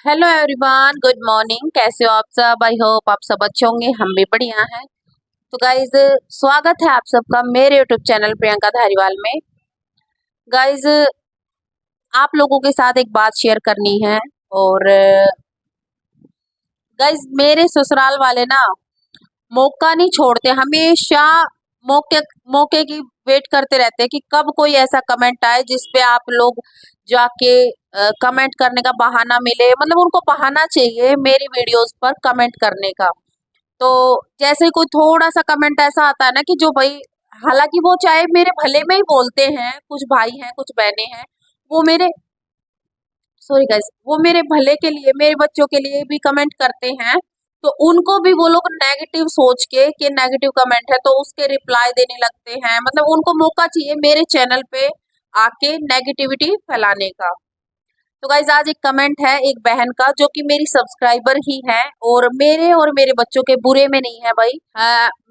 Hello everyone, good morning. कैसे हो आप सब? आई होप आप सब अच्छे होंगे। हम भी बढ़िया हैं। तो गाइज, स्वागत है आप सबका मेरे यूट्यूब चैनल प्रियंका धारीवाल में। गाइज, आप लोगों के साथ एक बात शेयर करनी है। और गाइज, मेरे ससुराल वाले ना मौका नहीं छोड़ते, हमेशा मौके मौके की वेट करते रहते हैं कि कब कोई ऐसा कमेंट आए जिस पे आप लोग जाके कमेंट करने का बहाना मिले। मतलब उनको बहाना चाहिए मेरी वीडियोस पर कमेंट करने का। तो जैसे कोई थोड़ा सा कमेंट ऐसा आता है ना कि जो भाई, हालांकि वो चाहे मेरे भले में ही बोलते हैं, कुछ भाई हैं कुछ बहनें हैं, वो मेरे सॉरी गाइस, वो मेरे भले के लिए, मेरे बच्चों के लिए भी कमेंट करते हैं। तो उनको भी वो लोग नेगेटिव सोच के कि नेगेटिव कमेंट है तो उसके रिप्लाई देने लगते हैं। मतलब उनको मौका चाहिए मेरे चैनल पे आके नेगेटिविटी फैलाने का। तो गाइज, आज एक कमेंट है एक बहन का जो कि मेरी सब्सक्राइबर ही है, और मेरे बच्चों के बुरे में नहीं है भाई।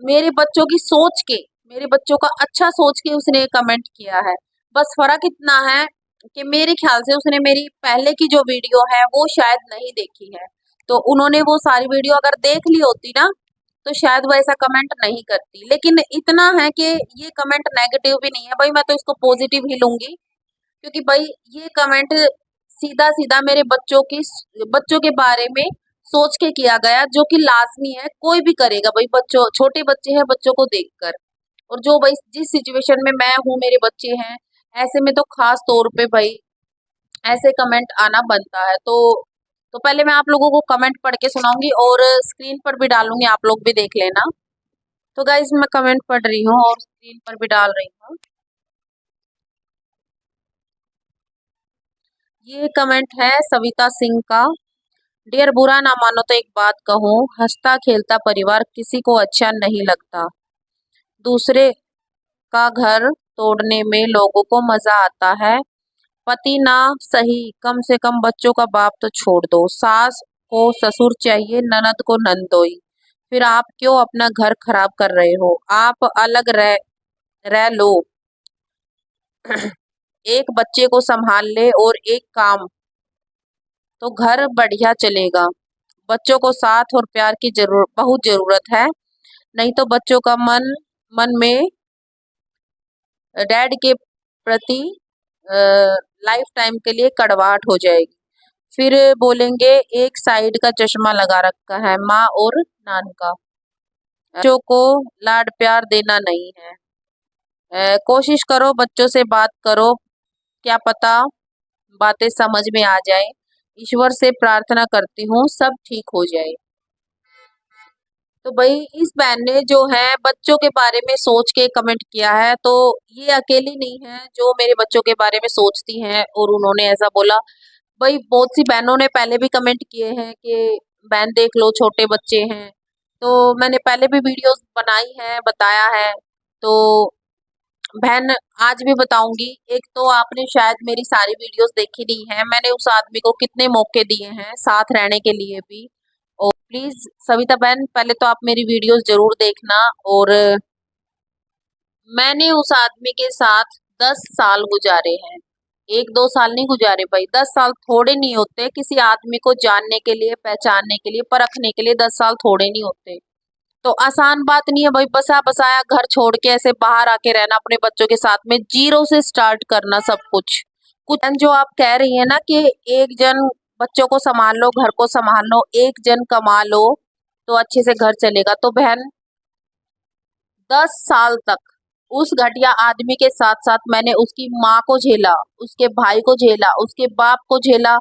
मेरे बच्चों की सोच के, मेरे बच्चों का अच्छा सोच के उसने कमेंट किया है। बस फर्क इतना है कि मेरे ख्याल से उसने मेरी पहले की जो वीडियो है वो शायद नहीं देखी है। तो उन्होंने वो सारी वीडियो अगर देख ली होती ना तो शायद वो ऐसा कमेंट नहीं करती। लेकिन इतना है कि ये कमेंट नेगेटिव भी नहीं है भाई, मैं तो इसको पॉजिटिव ही लूंगी। क्योंकि भाई ये कमेंट सीधा सीधा मेरे बच्चों के बारे में सोच के किया गया, जो कि लाजमी है, कोई भी करेगा भाई। बच्चों, छोटे बच्चे हैं, बच्चों को देखकर। और जो भाई जिस सिचुएशन में मैं हूँ, मेरे बच्चे हैं, ऐसे में तो खास तौर पे भाई ऐसे कमेंट आना बनता है। तो पहले मैं आप लोगों को कमेंट पढ़ के सुनाऊंगी और स्क्रीन पर भी डालूंगी, आप लोग भी देख लेना। तो गाइज, मैं कमेंट पढ़ रही हूँ और स्क्रीन पर भी डाल रही हूँ। ये कमेंट है सविता सिंह का। डियर, बुरा ना मानो तो एक बात कहूँ, हंसता खेलता परिवार किसी को अच्छा नहीं लगता। दूसरे का घर तोड़ने में लोगों को मजा आता है। पति ना सही, कम से कम बच्चों का बाप तो छोड़ दो। सास को ससुर चाहिए, ननद को नंदोई। फिर आप क्यों अपना घर खराब कर रहे हो? आप अलग रह रह लो। एक बच्चे को संभाल ले और एक काम, तो घर बढ़िया चलेगा। बच्चों को साथ और प्यार की बहुत जरूरत है, नहीं तो बच्चों का मन मन में डैड के प्रति लाइफ टाइम के लिए कड़वाहट हो जाएगी। फिर बोलेंगे एक साइड का चश्मा लगा रखा है माँ और नान का। बच्चों को लाड प्यार देना नहीं है। कोशिश करो, बच्चों से बात करो, क्या पता बातें समझ में आ जाए। ईश्वर से प्रार्थना करती हूँ सब ठीक हो जाए। तो भाई, इस बहन ने जो है बच्चों के बारे में सोच के कमेंट किया है। तो ये अकेली नहीं है जो मेरे बच्चों के बारे में सोचती हैं और उन्होंने ऐसा बोला। भाई, बहुत सी बहनों ने पहले भी कमेंट किए हैं कि बहन देख लो छोटे बच्चे हैं। तो मैंने पहले भी वीडियोस बनाई है, बताया है। तो बहन, आज भी बताऊंगी। एक तो आपने शायद मेरी सारी वीडियोस देखी नहीं है, मैंने उस आदमी को कितने मौके दिए हैं साथ रहने के लिए भी। और प्लीज सविता बहन, पहले तो आप मेरी वीडियोस जरूर देखना। और मैंने उस आदमी के साथ 10 साल गुजारे हैं। 1-2 साल नहीं गुजारे भाई, 10 साल थोड़े नहीं होते। किसी आदमी को जानने के लिए, पहचानने के लिए, परखने के लिए 10 साल थोड़े नहीं होते। तो आसान बात नहीं है भाई, बसा बसाया घर छोड़ के ऐसे बाहर आके रहना अपने बच्चों के साथ में, जीरो से स्टार्ट करना सब कुछ। कुछ जो आप कह रही है ना कि एक जन बच्चों को संभाल लो, घर को संभाल लो, एक जन कमा लो तो अच्छे से घर चलेगा। तो बहन, 10 साल तक उस घटिया आदमी के साथ साथ मैंने उसकी माँ को झेला, उसके भाई को झेला, उसके बाप को झेला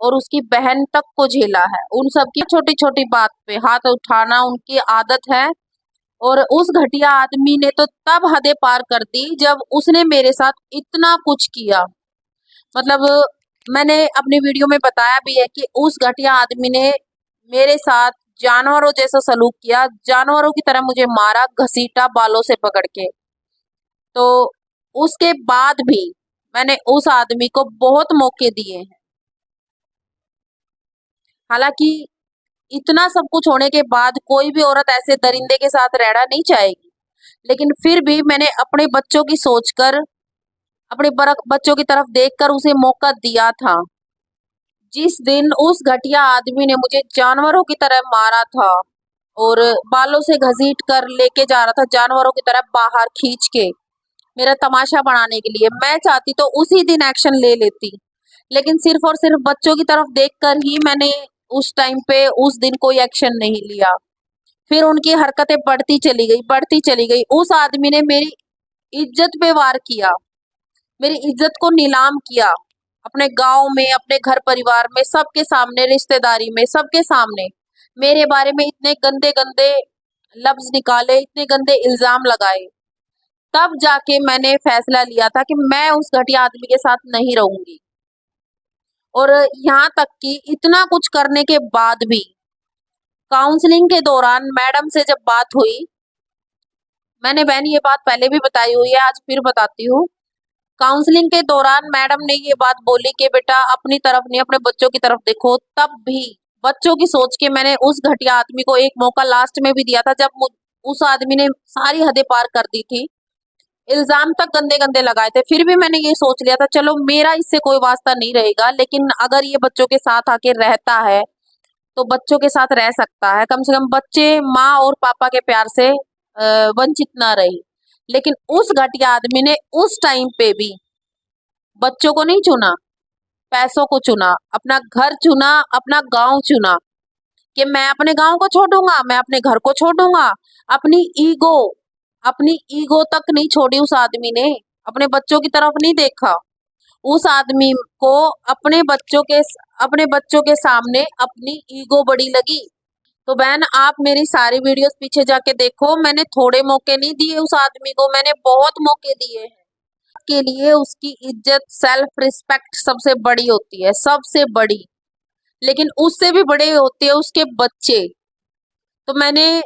और उसकी बहन तक को झेला है। उन सब की छोटी छोटी बात पे हाथ उठाना उनकी आदत है। और उस घटिया आदमी ने तो तब हदें पार कर दी जब उसने मेरे साथ इतना कुछ किया। मतलब मैंने अपनी वीडियो में बताया भी है कि उस घटिया आदमी ने मेरे साथ जानवरों जैसा सलूक किया, जानवरों की तरह मुझे मारा, घसीटा बालों से पकड़ के। तो उसके बाद भी मैंने उस आदमी को बहुत मौके दिए हैं। हालांकि इतना सब कुछ होने के बाद कोई भी औरत ऐसे दरिंदे के साथ रहना नहीं चाहेगी, लेकिन फिर भी मैंने अपने बच्चों की सोचकर, अपने बच्चों की तरफ देखकर उसे मौका दिया था। जिस दिन उस घटिया आदमी ने मुझे जानवरों की तरह मारा था और बालों से घसीट कर लेके जा रहा था जानवरों की तरह बाहर खींच के मेरा तमाशा बनाने के लिए, मैं चाहती तो उसी दिन एक्शन ले लेती, लेकिन सिर्फ और सिर्फ बच्चों की तरफ देखकर ही मैंने उस टाइम पे उस दिन कोई एक्शन नहीं लिया। फिर उनकी हरकतें बढ़ती चली गई। उस आदमी ने मेरी इज्जत पे वार किया, मेरी इज्जत को नीलाम किया, अपने गांव में, अपने घर परिवार में, सबके सामने, रिश्तेदारी में, सबके सामने मेरे बारे में इतने गंदे गंदे लफ्ज निकाले, इतने गंदे इल्जाम लगाए। तब जाके मैंने फैसला लिया था कि मैं उस घटिया आदमी के साथ नहीं रहूंगी। और यहाँ तक कि इतना कुछ करने के बाद भी काउंसलिंग के दौरान मैडम से जब बात हुई, मैंने बहन ये बात पहले भी बताई हुई है, आज फिर बताती हूँ। काउंसलिंग के दौरान मैडम ने ये बात बोली कि बेटा अपनी तरफ नहीं अपने बच्चों की तरफ देखो। तब भी बच्चों की सोच के मैंने उस घटिया आदमी को एक मौका लास्ट में भी दिया था, जब उस आदमी ने सारी हदें पार कर दी थी, इल्जाम तक गंदे गंदे लगाए थे। फिर भी मैंने ये सोच लिया था चलो मेरा इससे कोई वास्ता नहीं रहेगा, लेकिन अगर ये बच्चों के साथ आके रहता है तो बच्चों के साथ रह सकता है, कम से कम बच्चे माँ और पापा के प्यार से वंचित ना रहे। लेकिन उस घटिया आदमी ने उस टाइम पे भी बच्चों को नहीं चुना, पैसों को चुना, अपना घर चुना, अपना गांव चुना, कि मैं अपने गांव को छोड़ूंगा, मैं अपने घर को छोड़ूंगा। अपनी ईगो अपनी ईगो तक नहीं छोड़ी उस आदमी ने, अपने बच्चों की तरफ नहीं देखा। उस आदमी को अपने बच्चों के सामने अपनी ईगो बड़ी लगी। तो बहन आप मेरी सारी वीडियोस पीछे जाके देखो, मैंने थोड़े मौके नहीं दिए उस आदमी को, मैंने बहुत मौके दिए हैं। के लिए उसकी इज्जत, सेल्फ रिस्पेक्ट सबसे बड़ी होती है, सबसे बड़ी। लेकिन उससे भी बड़े होते हैं उसके बच्चे। तो मैंने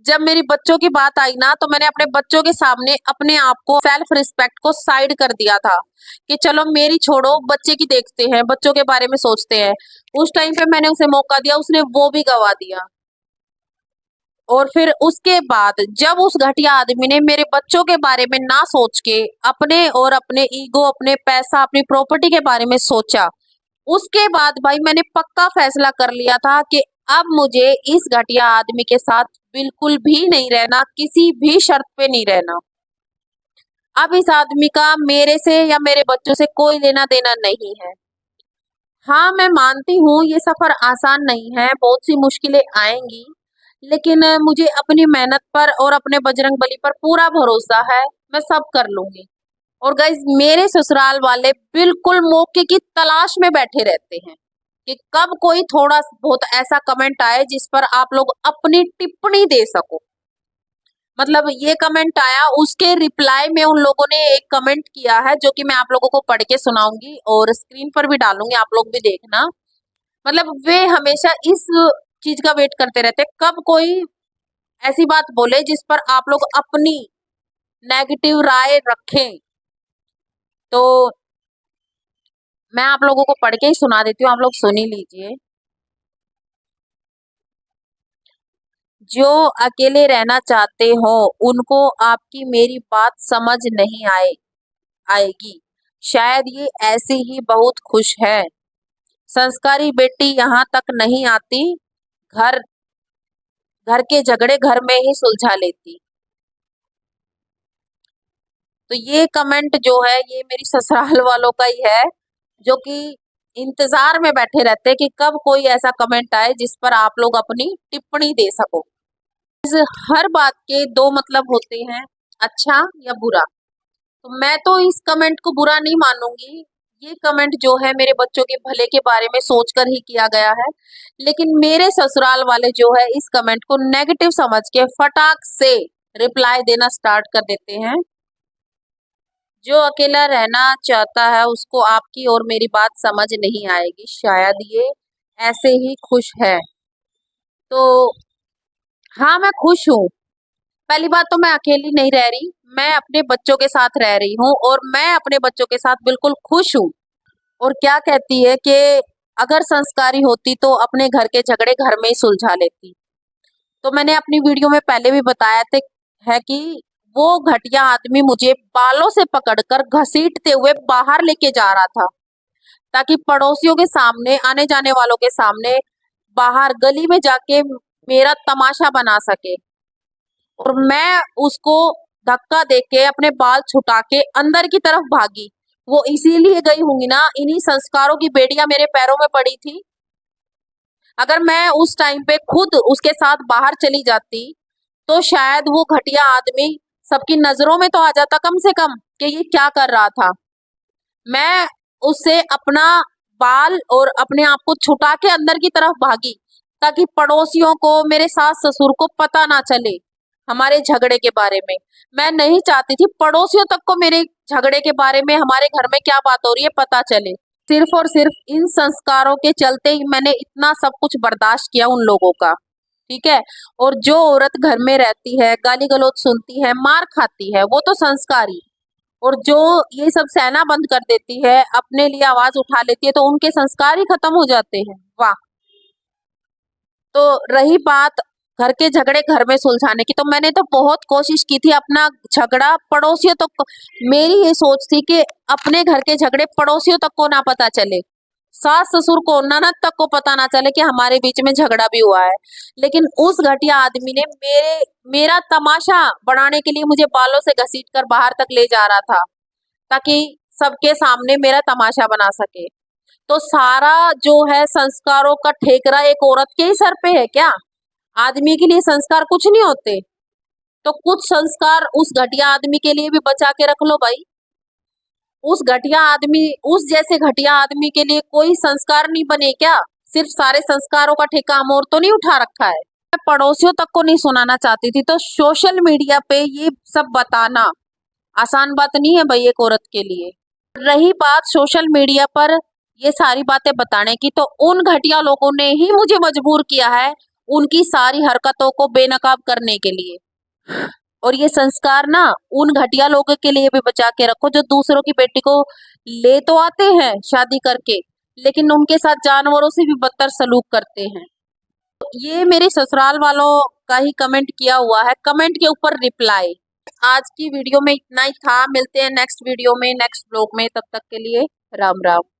जब मेरी बच्चों की बात आई ना, तो मैंने अपने बच्चों के सामने अपने आप को, सेल्फ रिस्पेक्ट को साइड कर दिया था कि चलो मेरी छोड़ो, बच्चे की देखते हैं, बच्चों के बारे में सोचते हैं। उस टाइम पे मैंने उसे मौका दिया, उसने वो भी गवा दिया। और फिर उसके बाद जब उस घटिया आदमी ने मेरे बच्चों के बारे में ना सोच के अपने और अपने ईगो, अपने पैसा, अपनी प्रॉपर्टी के बारे में सोचा, उसके बाद भाई मैंने पक्का फैसला कर लिया था कि अब मुझे इस घटिया आदमी के साथ बिल्कुल भी नहीं रहना, किसी भी शर्त पे नहीं रहना। अब इस आदमी का मेरे से या मेरे बच्चों से कोई लेना देना नहीं है। हाँ मैं मानती हूँ ये सफर आसान नहीं है, बहुत सी मुश्किलें आएंगी, लेकिन मुझे अपनी मेहनत पर और अपने बजरंग बली पर पूरा भरोसा है, मैं सब कर लूंगी। और गाइज मेरे ससुराल वाले बिल्कुल मौके की तलाश में बैठे रहते हैं कि कब कोई थोड़ा बहुत ऐसा कमेंट आए जिस पर आप लोग अपनी टिप्पणी दे सको। मतलब ये कमेंट आया, उसके रिप्लाई में उन लोगों ने एक कमेंट किया है जो कि मैं आप लोगों को पढ़ के सुनाऊंगी और स्क्रीन पर भी डालूंगी, आप लोग भी देखना। मतलब वे हमेशा इस चीज का वेट करते रहते कब कोई ऐसी बात बोले जिस पर आप लोग अपनी नेगेटिव राय रखें। तो मैं आप लोगों को पढ़ के ही सुना देती हूँ, आप लोग सुन ही लीजिए। जो अकेले रहना चाहते हो उनको आपकी मेरी बात समझ नहीं आएगी। शायद ये ऐसी ही बहुत खुश है। संस्कारी बेटी यहाँ तक नहीं आती, घर घर के झगड़े घर में ही सुलझा लेती। तो ये कमेंट जो है ये मेरी ससुराल वालों का ही है, जो कि इंतजार में बैठे रहते हैं कि कब कोई ऐसा कमेंट आए जिस पर आप लोग अपनी टिप्पणी दे सको। हर बात के दो मतलब होते हैं, अच्छा या बुरा। तो मैं तो इस कमेंट को बुरा नहीं मानूंगी, ये कमेंट जो है मेरे बच्चों के भले के बारे में सोचकर ही किया गया है। लेकिन मेरे ससुराल वाले जो है इस कमेंट को नेगेटिव समझ के फटाक से रिप्लाई देना स्टार्ट कर देते हैं। जो अकेला रहना चाहता है उसको आपकी और मेरी बात समझ नहीं आएगी, शायद ये ऐसे ही खुश है। तो हाँ मैं खुश हूँ। पहली बात तो मैं अकेली नहीं रह रही, मैं अपने बच्चों के साथ रह रही हूँ और मैं अपने बच्चों के साथ बिल्कुल खुश हूँ। और क्या कहती है कि अगर संस्कारी होती तो अपने घर के झगड़े घर में ही सुलझा लेती। तो मैंने अपनी वीडियो में पहले भी बताया थे है कि वो घटिया आदमी मुझे बालों से पकड़कर घसीटते हुए बाहर लेके जा रहा था, ताकि पड़ोसियों के सामने, आने जाने वालों के सामने, बाहर गली में जाके मेरा तमाशा बना सके। और मैं उसको धक्का देके अपने बाल छुटा के अंदर की तरफ भागी। वो इसीलिए गई होंगी ना, इन्हीं संस्कारों की बेड़ियां मेरे पैरों में पड़ी थी। अगर मैं उस टाइम पे खुद उसके साथ बाहर चली जाती तो शायद वो घटिया आदमी सबकी नजरों में तो आ जाता कम से कम कि ये क्या कर रहा था। मैं उससे अपना बाल और अपने आप को छुटा के अंदर की तरफ भागी ताकि पड़ोसियों को, मेरे सास ससुर को पता ना चले हमारे झगड़े के बारे में। मैं नहीं चाहती थी पड़ोसियों तक को मेरे झगड़े के बारे में, हमारे घर में क्या बात हो रही है, पता चले। सिर्फ और सिर्फ इन संस्कारों के चलते ही मैंने इतना सब कुछ बर्दाश्त किया उन लोगों का, ठीक है। और जो औरत घर में रहती है, गाली गलौज सुनती है, मार खाती है, वो तो संस्कारी। और जो ये सब सहना बंद कर देती है, अपने लिए आवाज उठा लेती है, तो उनके संस्कार ही खत्म हो जाते हैं। वाह। तो रही बात घर के झगड़े घर में सुलझाने की, तो मैंने तो बहुत कोशिश की थी अपना झगड़ा पड़ोसियों तक को, मेरी ये सोच थी कि अपने घर के झगड़े पड़ोसियों तक को ना पता चले, सास ससुर को, ननद तक को पता ना चले कि हमारे बीच में झगड़ा भी हुआ है। लेकिन उस घटिया आदमी ने मेरा तमाशा बढ़ाने के लिए मुझे बालों से घसीट कर बाहर तक ले जा रहा था ताकि सबके सामने मेरा तमाशा बना सके। तो सारा जो है संस्कारों का ठेकरा एक औरत के ही सर पे है क्या? आदमी के लिए संस्कार कुछ नहीं होते? तो कुछ संस्कार उस घटिया आदमी के लिए भी बचा के रख लो भाई। उस घटिया आदमी, उस जैसे घटिया आदमी के लिए कोई संस्कार नहीं बने क्या? सिर्फ सारे संस्कारों का ठेका हम और तो नहीं उठा रखा है। मैं पड़ोसियों तक को नहीं सुनाना चाहती थी, तो सोशल मीडिया पे ये सब बताना आसान बात नहीं है भाई एक औरत के लिए। रही बात सोशल मीडिया पर ये सारी बातें बताने की, तो उन घटिया लोगों ने ही मुझे मजबूर किया है उनकी सारी हरकतों को बेनकाब करने के लिए। और ये संस्कार ना उन घटिया लोगों के लिए भी बचा के रखो जो दूसरों की बेटी को ले तो आते हैं शादी करके, लेकिन उनके साथ जानवरों से भी बदतर सलूक करते हैं। ये मेरे ससुराल वालों का ही कमेंट किया हुआ है, कमेंट के ऊपर रिप्लाई। आज की वीडियो में इतना ही था, मिलते हैं नेक्स्ट वीडियो में, नेक्स्ट ब्लॉग में, तब तक के लिए राम राम।